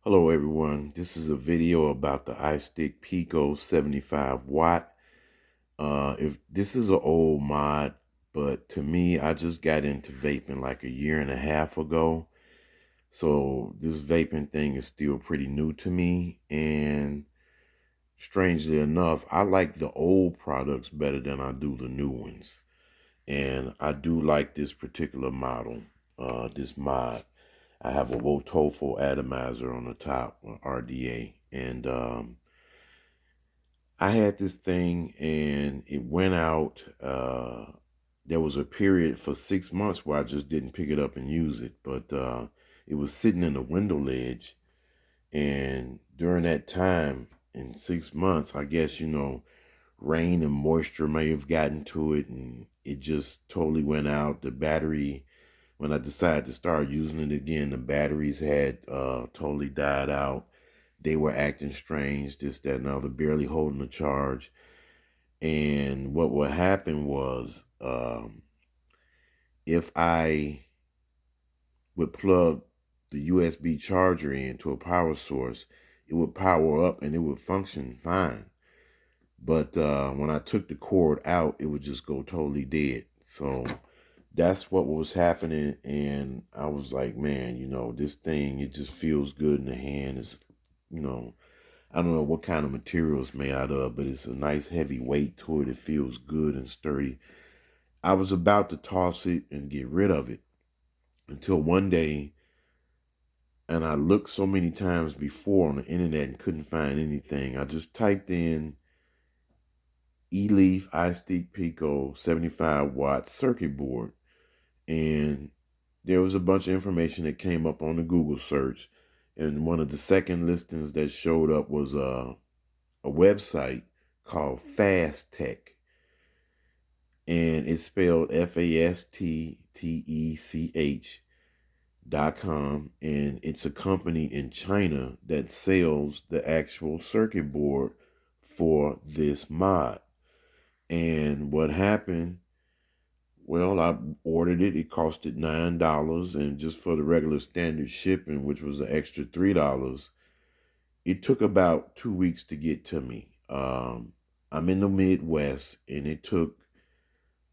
Hello everyone, this is a video about the Istick Pico 75 watt. If this is an old mod, but to me, I just got into vaping like a year and a half ago. So this vaping thing is still pretty new to me. And strangely enough, I like the old products better than I do the new ones. And I do like this particular model, this mod. I have a Wotofo atomizer on the top, RDA, and I had this thing and it went out. There was a period for 6 months where I just didn't pick it up and use it, but it was sitting in the window ledge. And during that time, in 6 months, I guess, rain and moisture may have gotten to it and it just totally went out. The battery, when I decided to start using it again, the batteries had totally died out. They were acting strange, this, that, and the other, barely holding a charge. And what would happen was, if I would plug the USB charger into a power source, it would power up and it would function fine. But when I took the cord out, it would just go totally dead. So that's what was happening. And I was like, man, this thing, it just feels good in the hand. It's, you know, I don't know what kind of material it's made out of, but it's a nice heavy weight to it. It feels good and sturdy. I was about to toss it and get rid of it until one day, and I looked so many times before on the internet and couldn't find anything. I just typed in Eleaf Istick Pico 75 watt circuit board, and there was a bunch of information that came up on the Google search. And one of the second listings that showed up was a website called Fast Tech, and it's spelled FASTTECH.com, and it's a company in China that sells the actual circuit board for this mod. And what happened, well, I ordered it. It costed $9, and just for the regular standard shipping, which was an extra $3, it took about 2 weeks to get to me. I'm in the Midwest, and it took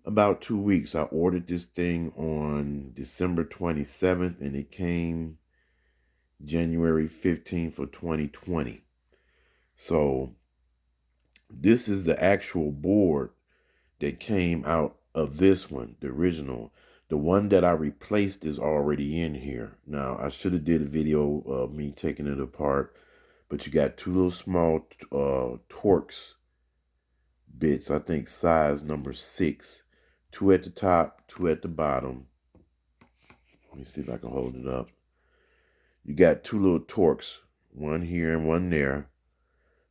about 2 weeks. I ordered this thing on December 27th, and it came January 15th of 2020. So this is the actual board that came out of this one, the original. The one that I replaced is already in here. Now, I should have did a video of me taking it apart, but you got two little small Torx bits, I think size number 6. Two at the top, two at the bottom. Let me see if I can hold it up. You got two little Torx, one here and one there.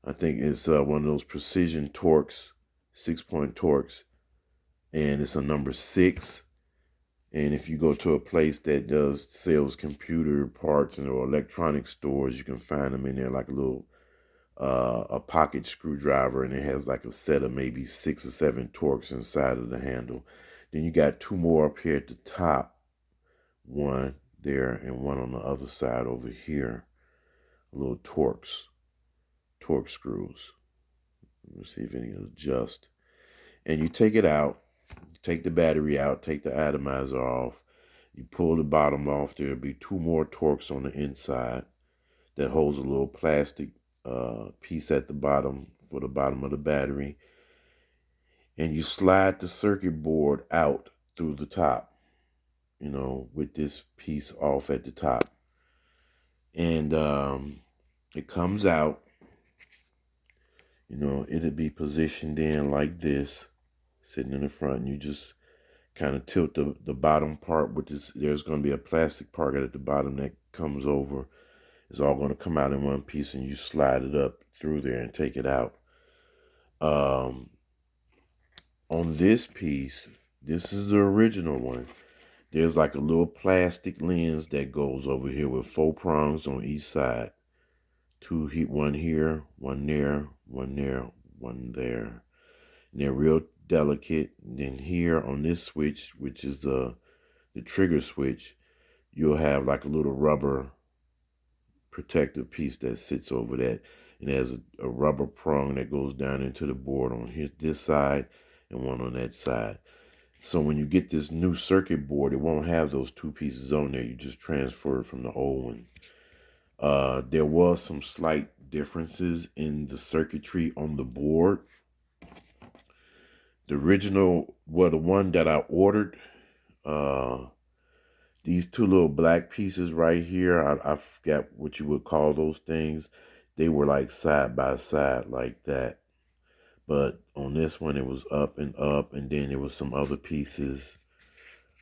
I think it's one of those precision Torx, 6-point Torx, and it's a number 6. And if you go to a place that does sells computer parts or electronic stores, you can find them in there like a little a pocket screwdriver, and it has like a set of maybe 6 or 7 Torx inside of the handle. Then you got two more up here at the top, one there and one on the other side over here. Little Torx screws. Let's see if any adjust. And you take it out, take the battery out, take the atomizer off. You pull the bottom off. There'll be two more Torx on the inside that holds a little plastic piece at the bottom for the bottom of the battery. And you slide the circuit board out through the top, with this piece off at the top. And it comes out, it'll be positioned in like this, sitting in the front. And you just kind of tilt the bottom part with this. There's going to be a plastic part at the bottom that comes over. It's all going to come out in one piece, and you slide it up through there and take it out. On this piece, this is the original one. There's like a little plastic lens that goes over here with 4 prongs on each side. One here, one there, one there, one there. And they're real delicate. And then here on this switch, which is the trigger switch, you'll have like a little rubber protective piece that sits over that. And it has a rubber prong that goes down into the board on this side and one on that side. So when you get this new circuit board, it won't have those two pieces on there. You just transfer it from the old one. There was some slight differences in the circuitry on the board. The original, well, the one that I ordered, these two little black pieces right here, I forgot what you would call those things. They were like side by side like that. But on this one, it was up, and then there was some other pieces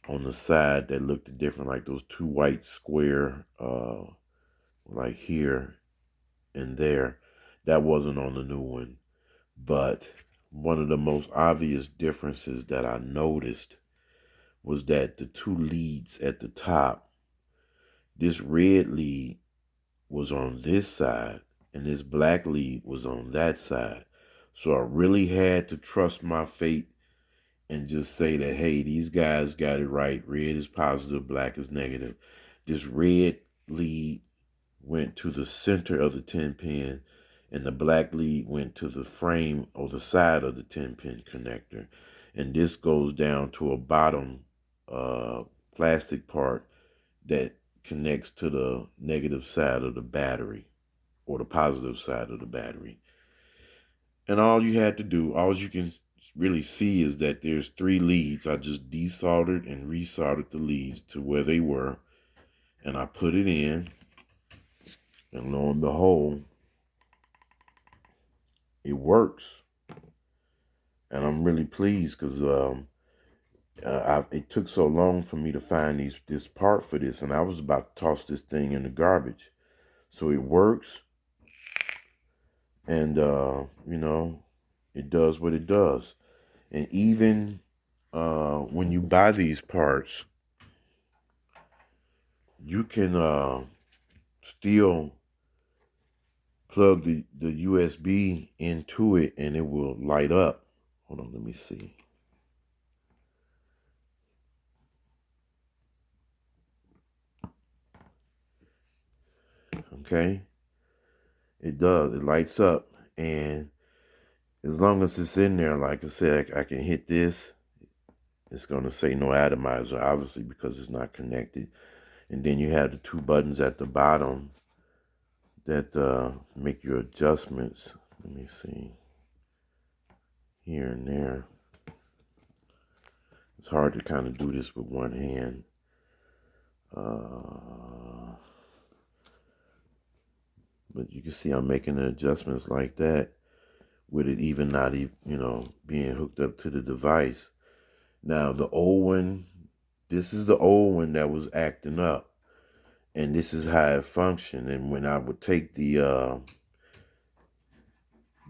on the side that looked different, like those two white square, like here and there. That wasn't on the new one. But one of the most obvious differences that I noticed was that the two leads at the top, this red lead was on this side and this black lead was on that side. So I really had to trust my fate and just say that, hey, these guys got it right. Red is positive, black is negative. This red lead went to the center of the 10-pin, and the black lead went to the frame or the side of the 10-pin connector. And this goes down to a bottom plastic part that connects to the negative side of the battery or the positive side of the battery. And all you had to do, all you can really see is that there's three leads. I just desoldered and resoldered the leads to where they were, and I put it in, and lo and behold, it works. And I'm really pleased because it took so long for me to find this part for this, and I was about to toss this thing in the garbage. So it works, and it does what it does. And even when you buy these parts, you can still plug the USB into it and it will light up. Hold on, let me see. Okay, it does. It lights up, and as long as it's in there, like I said, I can hit this. It's going to say no atomizer, obviously, because it's not connected. And then you have the two buttons at the bottom that make your adjustments. Let me see. Here and there. It's hard to kind of do this with one hand. But you can see I'm making the adjustments like that with it even not even, being hooked up to the device. Now, the old one, this is the old one that was acting up. And this is how it functioned. And when I would take the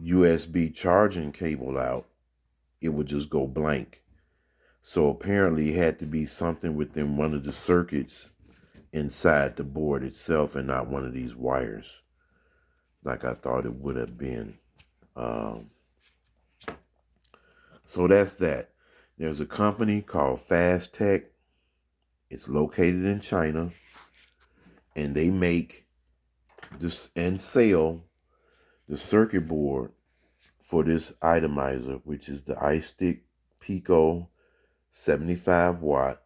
USB charging cable out, it would just go blank. So apparently it had to be something within one of the circuits inside the board itself and not one of these wires like I thought it would have been. So that's that. There's a company called Fast Tech. It's located in China, and they make this and sell the circuit board for this atomizer, which is the Istick Pico 75 watt.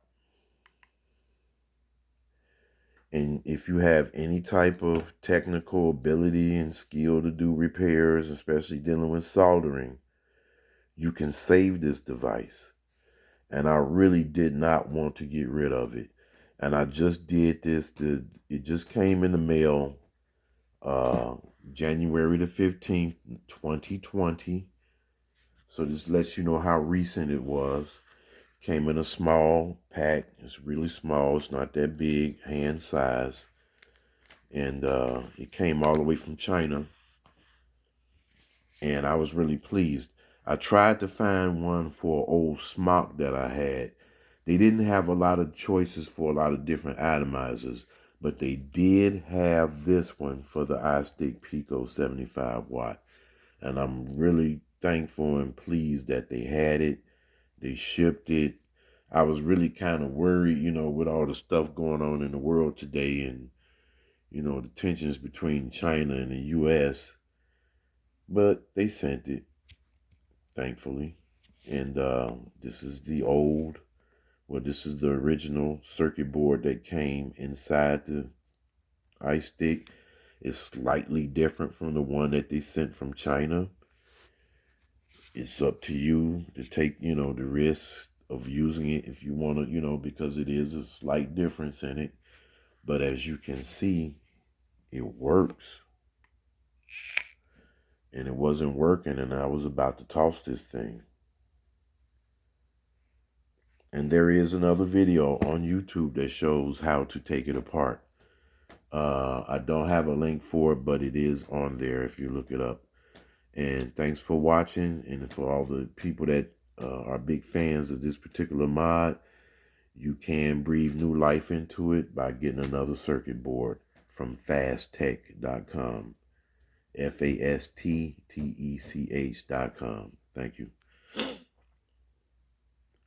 And if you have any type of technical ability and skill to do repairs, especially dealing with soldering, you can save this device. And I really did not want to get rid of it. And I just did this. It just came in the mail January the 15th, 2020. So this lets you know how recent it was. Came in a small pack. It's really small. It's not that big, hand size. And it came all the way from China. And I was really pleased. I tried to find one for an old smock that I had. They didn't have a lot of choices for a lot of different atomizers, but they did have this one for the Istick Pico 75 watt. And I'm really thankful and pleased that they had it. They shipped it. I was really kind of worried, with all the stuff going on in the world today, and the tensions between China and the U.S., but they sent it, thankfully. And this is this is the original circuit board that came inside the ice stick. It's slightly different from the one that they sent from China. It's up to you to take, the risk of using it if you want to, because it is a slight difference in it. But as you can see, it works. And it wasn't working, and I was about to toss this thing. And there is another video on YouTube that shows how to take it apart. I don't have a link for it, but it is on there if you look it up. And thanks for watching, and for all the people that are big fans of this particular mod. You can breathe new life into it by getting another circuit board from fasttech.com. FASTTECH.com. Thank you.